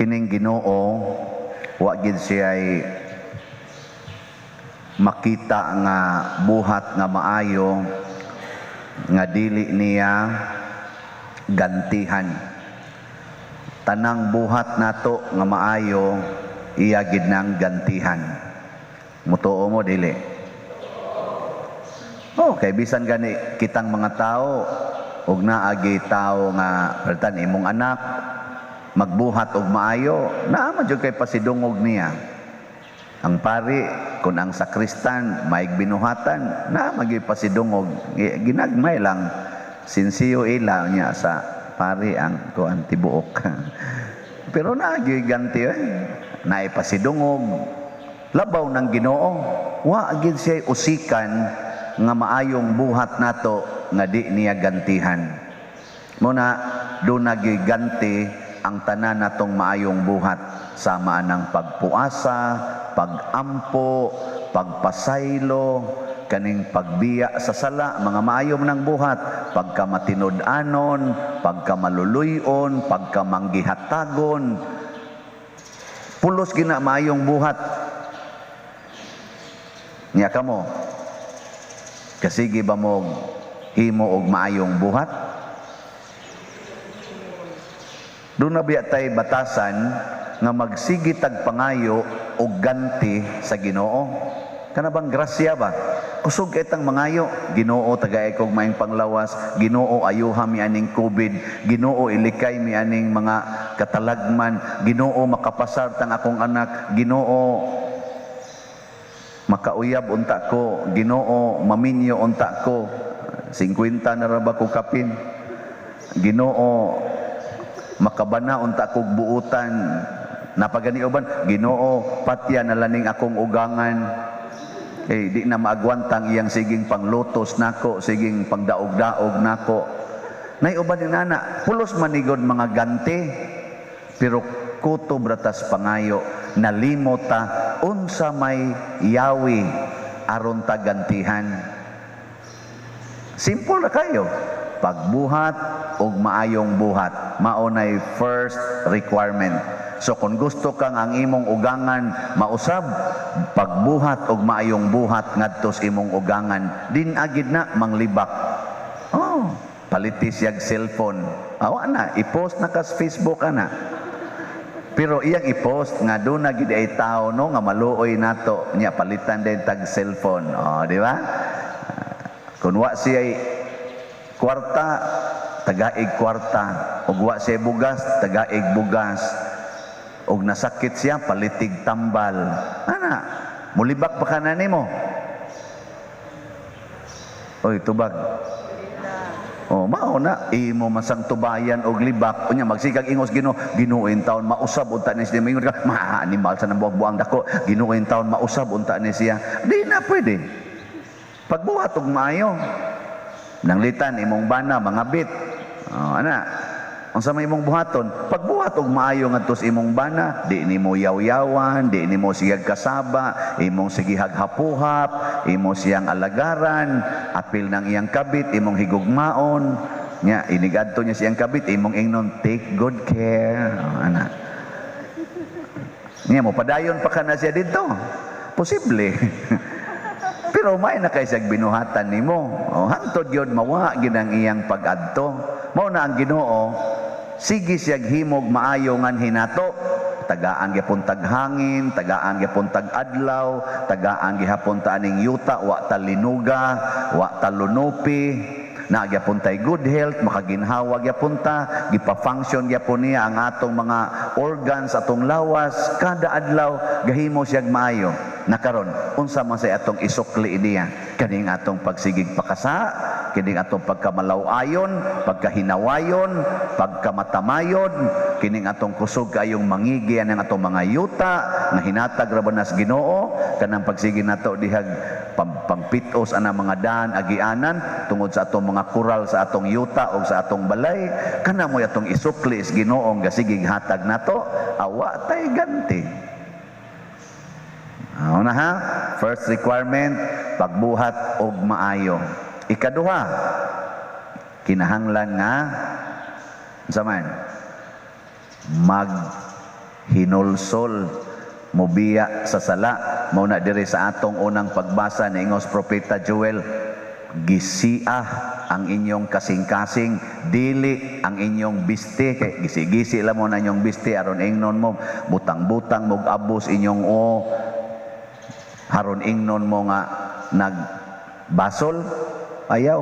kining Ginoo wa gid siya ay makita nga buhat nga maayo nga dili niya gantihan. Tanang buhat nato nga maayo iya gid nang gantihan. Mutuo mo dili? Okay, bisan gani kitang mga tao ug naagi tao nga pertan imong anak magbuhat og maayo, naman jud kay pasidungog niya. Ang pari kun ang sakristan maig binuhatan, naman gyud pasidungog. Ginagmay lang sinsiyo ila niya sa pari ang kuan tibuok. Pero naagi ganti naay pasidungog. Labaw ng Ginoo, wa gid siya usikan nga maayong buhat nato nga di niya gantihan. Muna do nagiganti ang tanan natong maayong buhat, sama ng pagpuasa, pagampo, pagpasaylo, kaning pagbiya sa sala, mga maayong ng buhat, pagkamatinud-anon, pagkamaluluyon, pagkamanggihatagon, pulos gina maayong buhat. Nya kamo, kasigi ba mo himo og maayong buhat? Doon na biya tay batasan nga magsigi tag pangayo o ganti sa Ginoo. Kana bang grasya ba? Kusog itang mangayo, Ginoo tagay kog maayong panglawas, Ginoo ayuha mi aning COVID, Ginoo ilikay mi aning mga katalagman, Ginoo makapasar tang akong anak, Ginoo makauyab unta ko, Ginoo maminyo unta ko, 50 na ra ba ko kapin, Ginoo makabana unta kog buutan, napagani uban, Ginoo patya na laning akong ugangan. Di na maagwantang iyang siging panglutos nako, siging pangdaog-daog nako. Nay uban ni nana, pulos manigod mga ganti, pero kuto bratas pangayo, nalimota unsa may yawi aron ta gantihan. Simple na kayo. Pagbuhat og maayong buhat, maunay first requirement. So kung gusto kang ang imong ugangan mausab, pagbuhat og maayong buhat ngadto sa imong ugangan, din agid na manglibak. Palitis yag cellphone. Awa na, i-post na ka sa Facebook ana. Pero iyang i-post nga doon na gid ay tao no nga maluoy nato nya palitan din tag cellphone. Di ba? Kung wa siya kwarta, tagaig kwarta. Ug wa siya bugas, tagaig bugas. Og nasakit siya, palitig tambal. Ana, mulibak pa ka na nimo. Oy, tubag. Mao na, imo masang tubayan og libak. Unya, magsigag ingos Ginoo, Ginuoin taon, mausab unta ni siya. Mingon ka, animal sa nambuang dako, Ginuoin taon, mausab unta ni siya. Di na pwede. Pagbuhat og maayo. Nanglitan, imong bana, mga bit. Ana, ang sa may imong buhaton, pagbuhat og maayo ngadto sa imong bana, di nimo yaw-yawan, di nimo sigag kasaba, imong sige haghapuhap, imo siyang alagaran, apil ng iyang kabit, imong higugmaon, nya inigadto niya siyang kabit, imong ingnon take good care. Ana. Nya mo padayon pa kana siya dito. Posible. Pero may na kay siyang binuhatan nimo. Hantod yun mawa gid ang iyang pag-adto. Mao na ang Ginoo, sige siyag himog maayo ngan hinato, tagaan gyapon tag hangin, tagaan gyapon tag adlaw, tagaan gihapon ta aning yuta, wa ta linuga, wa ta lunupi, na gyapon tay good health, makaginhawa gyapon ta, gipa-function gyapon niya ang atong mga organs, atong lawas, kada adlaw gahimo siyag maayo. Nakaron, unsa man say atong isukli niya, kaning atong pagsigig pakasa, kining atong pagkamalaw-ayon, pagkahinawayon, pagkamatamayon, kining atong kusog kayong mangigi ang atong mga yuta nga hinatag ra banas Ginoo, kanang pagsigi nato dihag pangpitos ana mga daan agianan tungod sa atong mga kural sa atong yuta o sa atong balay, kana mo atong isukli is Ginoo nga sigig hatag nato, awa tay ganti. Una ha, first requirement, pagbuhat og maayo. Ikaduha, kinahanglan nga zaman hinulsol, mobiya sa sala. Mao na diri sa atong unang pagbasa ni ingos Propeta Joel, gisiah ang inyong kasing-kasing, dili ang inyong biste, kay gisi-gisi lang mo na inyong biste aron ingnon mo butang-butang mo abos inyong haron ingnon mo nga nagbasol. Ayaw,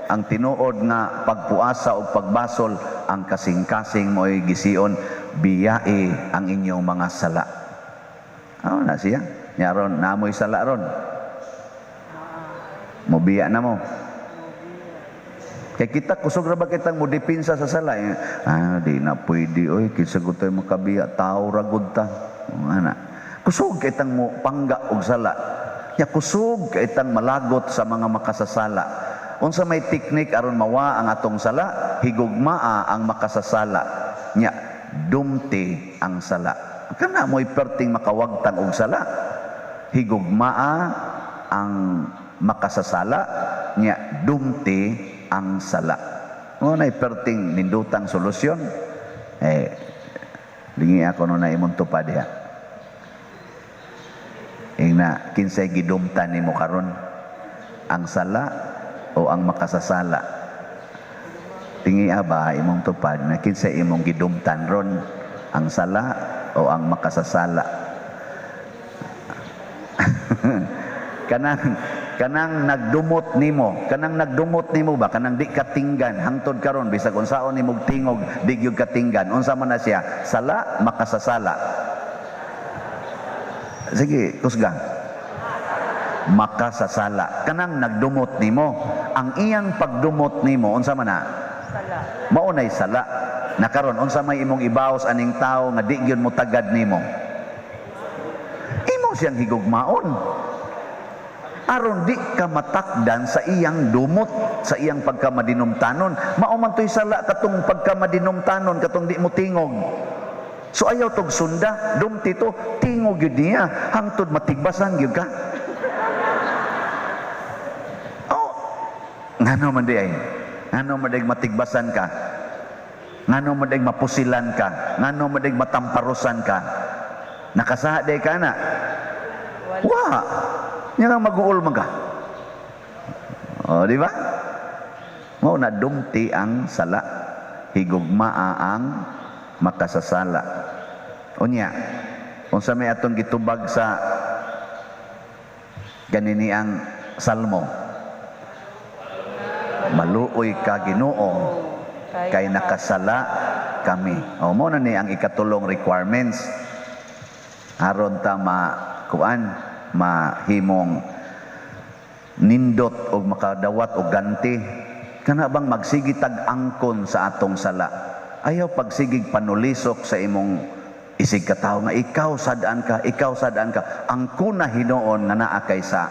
ang tinuod nga pagpuasa o pagbasol, ang kasing-kasing mo'y gision, biyae ang inyong mga sala. Ano na siya? Yaron, namoy sala ron. Mobiya na mo. Kaya kita, kusog na ba kitang modipinsa sa sala? Di na pwede, oy, kisagot tayo makabiya, tao ragod ta. Kusog kitang mo pangga og sala. Ya kusog kitang malagot sa mga makasasala. Unsa may teknik aron mawa ang atong sala, higugmaa ang makasasala. Nya, dumti ang sala. Kana mo'y perting makawagtang og sala. Higugmaa ang makasasala, nya dumti ang sala. Ngunay perting nindutang solusyon. Lingi ako no na imong tupad diha. Ingna kinsay gidumtan nimo karon, ang sala o ang makasasala? Tingi ba imong tupad na kinsay imong gidumtan ron, ang sala o ang makasasala? kanang nagdumot nimo ba, kanang di katinggan hangtod karon bisag unsaon nimong tingog di gyud katinggan, unsa man na siya, sala, makasasala? Sige, kusga. Makasasala. Kanang nagdumot nimo, ang iyang pagdumot nimo unsa man na? Sala. Maunay sala. Nakaron unsa may imong ibaos aning tao nga di gyud mo tagad nimo? Imo siyang higugmaon. Aron di ka matakdan sa iyang dumot, sa iyang pagkamadinumtanon. Mao man toy sala katong pagkamadinumtanon, katong di mo tingog. So ayaw tog sunda, dumti to, tingog yun niya, hangtod matigbasan yun ka. Ngano man di ay, ngano man di matigbasan ka, ngano man di mapusilan ka, ngano man di matamparusan ka, nakasaha di ka na. Wah, niya nga mag-uul mga. Di ba? Mau na dumti ang sala, higugmaa ang makasasala. Unya, unsa may atong gitubag sa ganini ang salmo, maluoy ka Ginoo kay nakasala kami. Mo na ni ang ikatulong requirements aron ta mahimong nindot o makadawat o ganti. Kana bang magsigig tag-angkon sa atong sala? Ayaw pagsigig panulisok sa imong isig katao nga ikaw sadaan ka, ang kuna hinoon nga naa kaysa.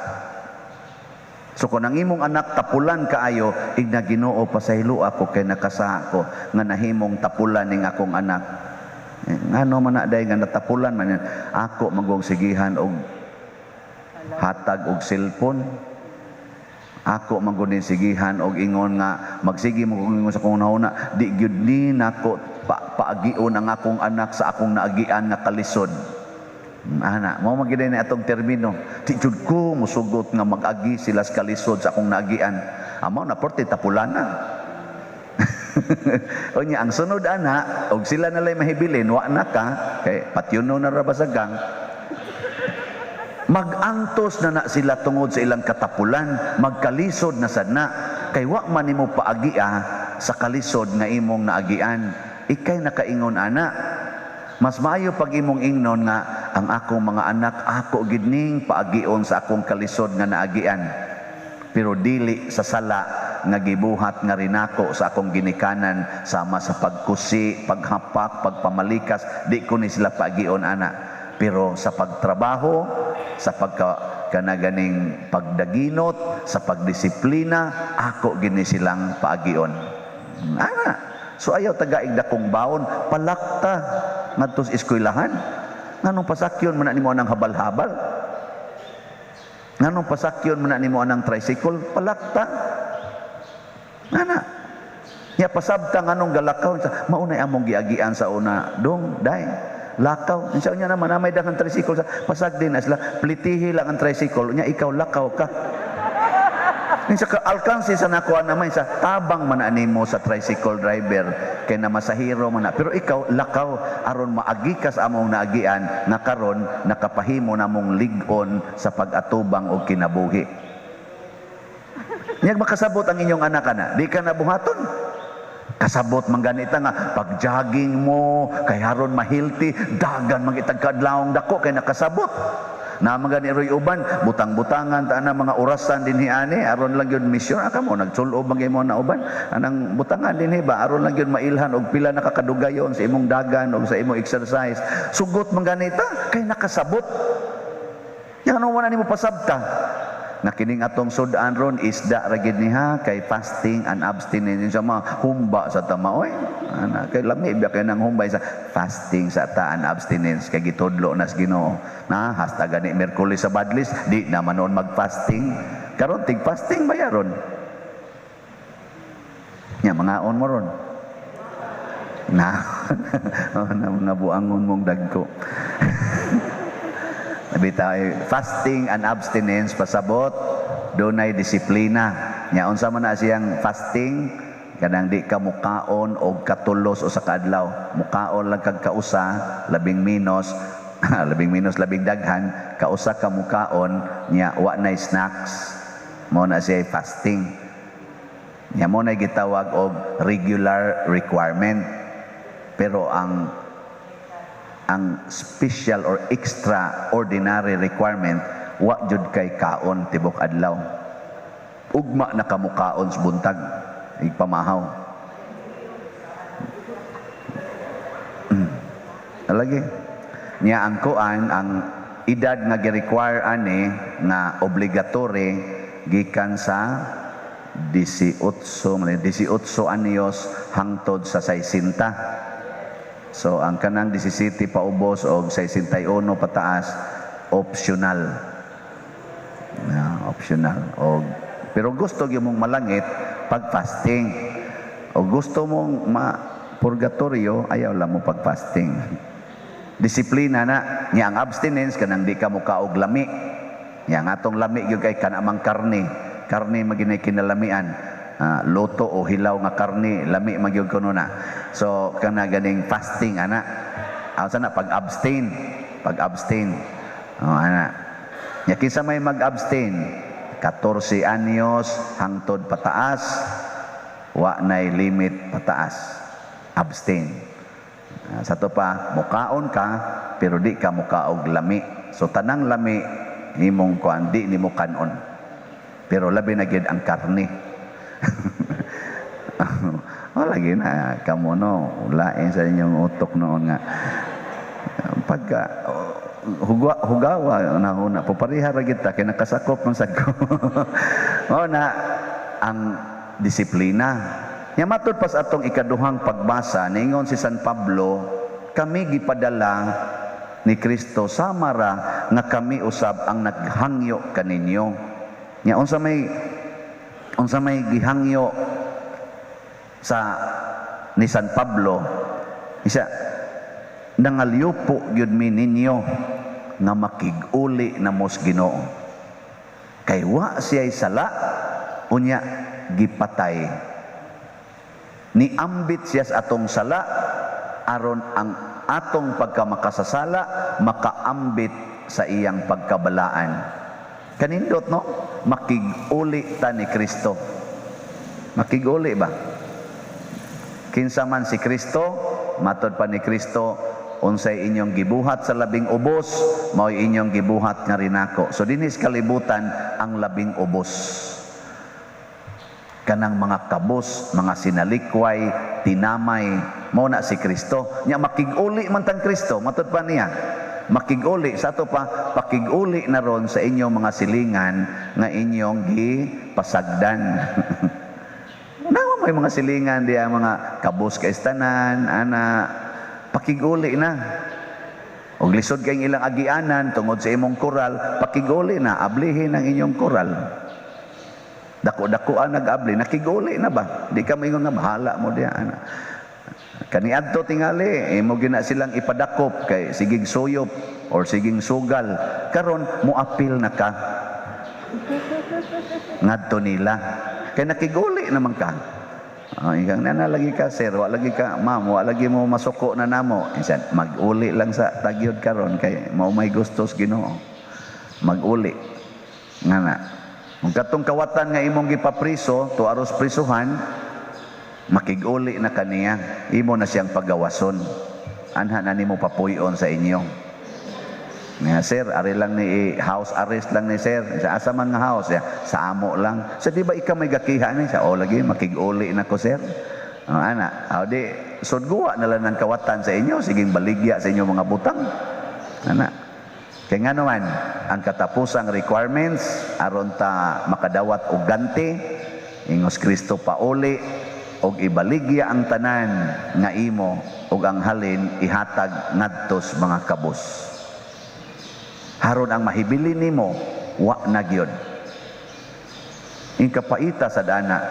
So kung ang imong anak tapulan kaayo, igna Ginoo pasaylo ako kay nakasaha ko nga nahimong tapulan ning akong anak. Ngano man na day nga natapulan man yan, ako magong sigihan og hatag og cellphone. Ako magunin sigihan og ingon nga magsigi mo ingon sa kong nauna, di gyud ni nako paagion ang akong anak sa akong naagian nga kalisod. Ana, mao magiday na atong termino. Di jud ko musugot nga mag-agi sila sa kalisod sa akong naagian. Amo na porte tapulana. Unya ang sunod ana, og sila nalay mahibilin, wa na ka kay patyuno na ra basagang. Mag-antos na sila tungod sa ilang katapulan, magkalisod na sad na, kay wa man nimo paagia sa kalisod nga imong naagian. Ikay nakaingon ana, mas maayo pag imong ingnon nga ang akong mga anak ako gid ning paagion sa akong kalisod nga naagian, pero dili sa sala nga gibuhat nga rinako sa akong ginikanan sama sa pagkusi, paghapak, pagpamalikas, di ko ni sila paagion ana. Pero sa pagtrabaho, sa kanaganing pagdaginot, sa pagdisiplina, ako gini silang paagion. Ana, so ayaw tagaig dakong baon, palakta ngadto sa eskwelahan. Nganong pasakyon man nimo anang habal-habal? Nganong pasakyon man nimo anang tricycle? Palakta. Ana. Ya pasabta nganong galakaw sa maunay among giagian sa una, dong, day. lakaw. Insa niya naman na may daghang tricycle sa pasagdi na sila, plitihi lang ang tricycle nya, ikaw lakaw ka. Insa ka alkansi sa nakuha naman sa tabang man animo sa tricycle driver kay na masahiro man na. Pero ikaw lakaw aron maagi ka sa among naagian nga karon nakapahimo namong lig-on sa pag-atubang og kinabuhi. Niyag makasabot ang inyong anak ana, di ka nabuhaton. Kasabot man ganita nga pag-jogging mo kay haron ma-healthy, dagan magitag kadlawong dako kay nakasabot. Na mga roy uban butang-butangan ta na mga orasan dinhi ani aron lang gyud mission aka mo nagsulob magay mo na uban anang butangan dinhi ba aron lang gyud mailhan og pila nakakadugayon sa imong dagan og sa imong exercise sugot man ganita kay nakasabot yan ano man nimo pasabta na kining atong sudan ron isda ra gid niha kay fasting and abstinence sa mga humba sa tamaoy ana kay lami biya kay nang humbay sa fasting sa ta and abstinence kay gitudlo nas Ginoo na hasta gani Miyerkules sa Badlis di na manon mag-fasting karon tig fasting bayaron nya mga on mo ron na mga buangon mong dagko. Bitaw fasting and abstinence pasabot dunay disiplina. Nya unsa man na siyang fasting kanang di ka mukaon og katulos o sa kadlaw. Mukaon lang kag kausa labing minus labing daghan kausa ka mukaon nya wa nay snacks. Mo na siya fasting. Nya mo na gitawag og regular requirement. Pero ang special or extraordinary requirement wa jud kay kaon tibok adlaw ugma na kamukaon sa buntag igpamahaw alagi niya ang kuan ang edad nga gi-require ani nga obligatory gikan sa 18 anyos hangtod sa 60. So ang kanang 17 paubos o 61 pataas optional. Optional. Pero gusto gyud mong malangit pag fasting. O gusto mong purgatorio ayaw lang mo pag fasting. Disiplina na nya ang abstinence kanang di ka mukaog lami. Nya ang atong lami gyud kay kanamang karne. Karne maginay kinalamian. Loto o hilaw nga karne lami magyud kuno na so kana ganing fasting ana asa na pag-abstain ana nya kinsa may mag-abstain 14 anyos hangtod pataas wa nay limit pataas abstain sa to pa mukaon ka pero di ka mukaog lami so tanang lami nimong kuan di nimo kanon pero labi na gid ang karne. Lagi na kamo no lain sa inyong utok noon nga pagka hugawa na papariha ra kita kay nakasakop man sad ko na ang disiplina nya matud pas atong ikaduhang pagbasa niingon si San Pablo kami gipadala ni Kristo samara nga kami usab ang naghangyo kaninyo nya unsa may gihangyo sa ni San Pablo isa nangalyupo gyud mi ninyo nga makig-uli na mos Ginoo kay wa siya'y sala unya gipatay niambit siya sa atong sala aron ang atong pagkamakasasala makaambit sa iyang pagkabalaan kanindot no makig-uli ta ni Kristo makig-uli ba kinsa man si Kristo matod pa ni Kristo unsay inyong gibuhat sa labing ubos mao'y inyong gibuhat nga rinako so dinis kalibutan ang labing ubos kanang mga kabos mga sinalikway tinamay mao na si Kristo nya makig-uli man tang Kristo matod pa niya makig-uli sa ato pa pakig-uli na ron sa inyong mga silingan nga inyong gipasagdan may mga silingan diya mga kabos ka istanan ana pakig-uli na og lisod kay ilang agianan tungod sa imong koral pakig-uli na ablihin ang inyong koral dako-dakoan nag-abli nakig-uli na ba di ka maingon nga bahala mo diya ana Kaniadto tingali imo gina silang ipadakop kay sigig suyop or siging sugal, karon moapil na ka ngadto nila kay nakiguli naman ka. Ikang lagi ka sir, wa lagi ka ma'am, wa lagi mo masuko na namo. Insan mag-uli lang sa tagyod karon kay mao may gustos Ginoo. Mag-uli nga na. Kung katong kawatan nga imong gipapriso to aros prisuhan, makig-uli na kaniya, imo na siyang pagawason. Anha na nimo papuyon sa inyo. Nga sir, ari lang ni house arrest lang ni sir. Sa asa man nga house, sa amo lang. Sa di ba ikaw may gakiha ni sa lagi makig-uli na ko sir. Ana, di sudguwa na lang ng kawatan sa inyo, siging baligya sa inyo mga butang. Ana. Kaya nga naman, ang katapusang requirements aron ta makadawat og ganti, ingos Kristo pauli og ibaligya ang tanan nga imo ug ang halin ihatag ngadtos mga kabus. Haron ang mahibili nimo wa na gyud. In kapaita sa dana,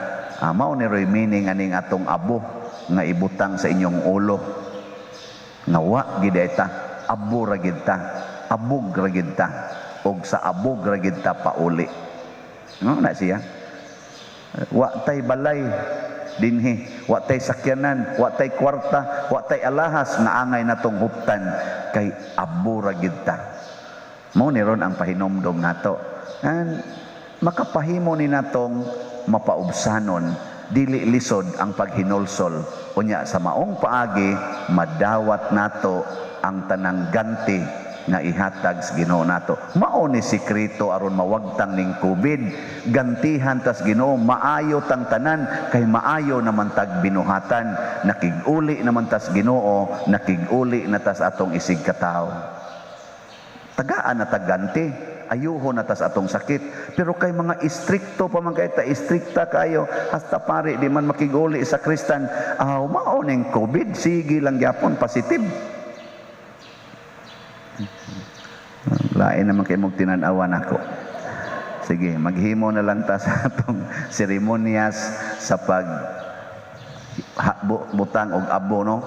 mao ni meaning aning atong abo nga ibutang sa inyong ulo. Nga wa gid ta, abo ra gid ta, abog ra gid ta, og sa abog ra gid ta pauli. Na siya. Wa tay balay dinhi, wa tay sakyanan, wa tay kwarta, wa tay alahas nga angay natong huptan kay abo ra gid ta. Mao ni ron ang pahinomdom nato. Makapahimo ni natong mapaubsanon dili lisod ang paghinulsol unya sa maong paagi madawat nato ang tanang ganti nga ihatag sa Ginoo nato. Mao ni sikreto aron mawagtang ning COVID, gantihan tas Ginoo, maayo tang tanan kay maayo naman tag binuhatan, nakig-uli naman tas Ginoo, nakig-uli na tas atong isig katawo. Tagaan na taganti, ayuho na tas atong sakit. Pero kay mga istrikto pa man kay ta, istrikta kayo, hasta pare di man makiguli sa Kristan, mao ning COVID, sige lang gyapon positive. Lain naman kayo mong tinan-awan ako. Sige, maghimo na lang ta sa atong seremonyas sa pag butang og abo, no?